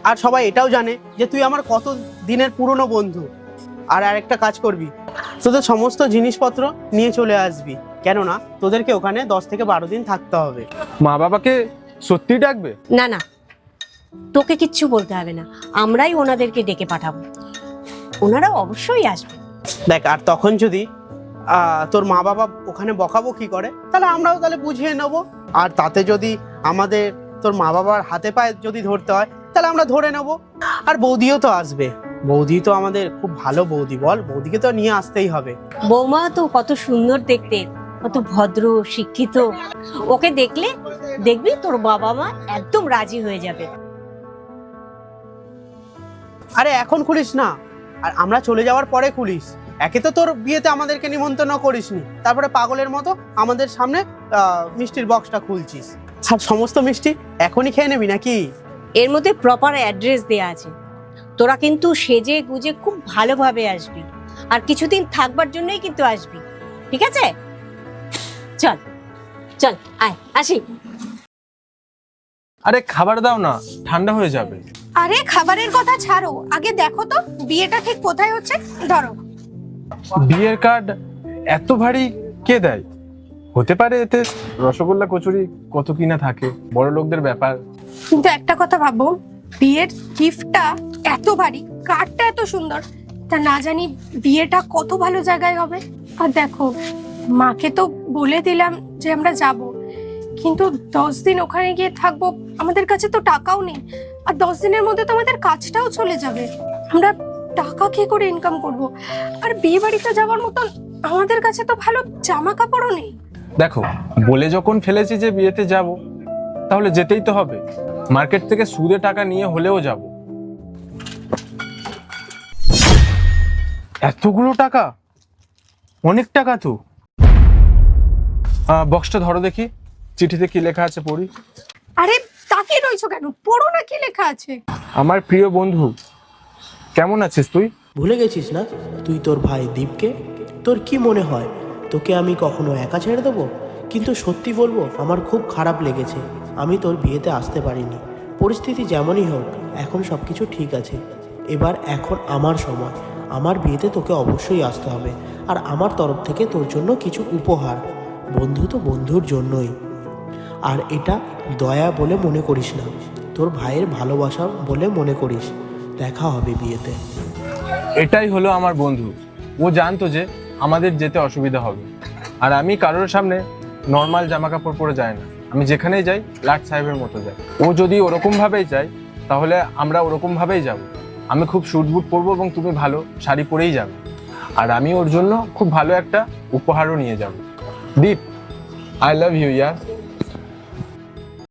আর সবাই এটাও জানে যে তুই আমার কত দিনের পুরনো বন্ধু। আর আরেকটা কাজ করবি, তোদের সমস্ত জিনিসপত্র নিয়ে চলে আসবি, কেননা তোদেরকে ওখানে 10 থেকে 12 দিন থাকতে হবে। মা বাবাকে সত্যি ডাকবে? না না, তোকে কিচ্ছু বলতে হবে না, আমরাই ওনাদেরকে ডেকে পাঠাবো, ওনারা অবশ্যই আসবে। দেখ, আর তখন যদি তোর মা বাবা ওখানে বকাবকি করে, তাহলে আমরাও তাহলে বুঝিয়ে নেব। আর তাতে যদি আমাদের তোর মা বাবার হাতে পায়ে যদি ধরতে হয়, তাহলে আমরা ধরে নেব। আর বৌদিও তো আসবে, বৌদি তো আমাদের খুব ভালো বৌদি, বল, বৌদিকে তো নিয়ে আসতেই হবে। বৌমা তো কত সুন্দর দেখতে, কত ভদ্র শিক্ষিত, ওকে দেখলে দেখবি তোর বাবা মা একদম রাজি হয়ে যাবে। আরে এখন খুলিস না, আর আমরা চলে যাওয়ার পরে খুলিস। একে তো তোর বিয়েতে আমাদেরকে নিমন্ত্রণ করিসনি, তারপরে পাগলের মতো আমাদের সামনে মিষ্টির বক্সটা খুলছিস। আর সমস্ত মিষ্টি এখনই খেয়ে নেবি নাকি? এর মধ্যে প্রপার অ্যাড্রেস দেয়া আছে, তোরা কিন্তু সেজে গুজে খুব ভালোভাবে আসবি, আর কিছুদিন থাকবার জন্যই কিন্তু আসবি, ঠিক আছে? চল চল, আয়, আসি। আরে খাবার দাও না, ঠান্ডা হয়ে যাবে। আরে খাবারের কথা ছাড়ো, আগে দেখো তো বিয়েটা ঠিক কোথায় হচ্ছে। ধরো। বিয়ের কার্ড এত ভারী কে দেয়? হতে পারে এতে রসগোল্লা কচুরি কত কিনা থাকে, বড় লোকদের ব্যাপার। কিন্তু একটা কথা ভাবো, বিয়ের গিফটটা এত ভারী, কার্ডটা এত সুন্দর, তা না জানি বিয়েটা কত ভালো জায়গায় হবে। আর দেখো, মাকে তো বলে দিলাম যে আমরা যাব, কিন্তু 10 দিন ওখানে গিয়ে থাকবো, আমাদের কাছে তো টাকাও নেই। আর 10 দিনের মধ্যে তো আমাদের কাজটাও চলে যাবে, আমরা টাকা কি করে ইনকাম করব? আর বিয়ে বাড়িতে যাওয়ার মতন আমাদের কাছে তো ভালো জামা কাপড়ও নেই। দেখো, বলে যখন ফেলেছি যে বিয়েতে যাব, তাহলে যেতেই তো হবে। মার্কেট থেকে সুদে টাকা নিয়ে হলেও যাব। এতগুলো টাকা, অনেক টাকা তো। বক্সটা ধরো দেখি, চিঠিতে কি লেখা আছে পড়ি। আরে তাকিয়ে রইছো কেন, পড়ো না কি লেখা আছে। আমার প্রিয় বন্ধু, কেমন আছিস তুই? ভুলে গেছিস না তুই তোর ভাই দীপকে? তোর কি মনে হয় তোকে আমি কখনো একা ছেড়ে দেবো? কিন্তু সত্যি বলবো, আমার খুব খারাপ লেগেছে আমি তোর বিয়েতে আসতে পারিনি। পরিস্থিতি যেমনই হোক, এখন সব কিছু ঠিক আছে। এখন আমার সময়, আমার বিয়েতে তোকে অবশ্যই আসতে হবে। আর আমার তরফ থেকে তোর জন্য কিছু উপহার, বন্ধু তো বন্ধুর জন্যই। আর এটা দয়া বলে মনে করিস না, তোর ভাইয়ের ভালোবাসা বলে মনে করিস। দেখা হবে বিয়েতে। এটাই হলো আমার বন্ধু। ও জানতো যে আমাদের যেতে অসুবিধা হবে, আর আমি কারোর সামনে নর্মাল জামা কাপড় পরে যাই না। আমি যেখানেই যাই লাট সাহেবের মতো যাই। ও যদি ওরকম ভাবেই যায়, তাহলে আমরা ওরকম ভাবেই যাব। আমি খুব স্যুট বুট পরবো এবং তুমি ভালো শাড়ি পরেই যাবে। আর আমি ওর জন্য খুব ভালো একটা উপহারও নিয়ে যাব। দীপ, আই লাভ ইউ ইয়ার।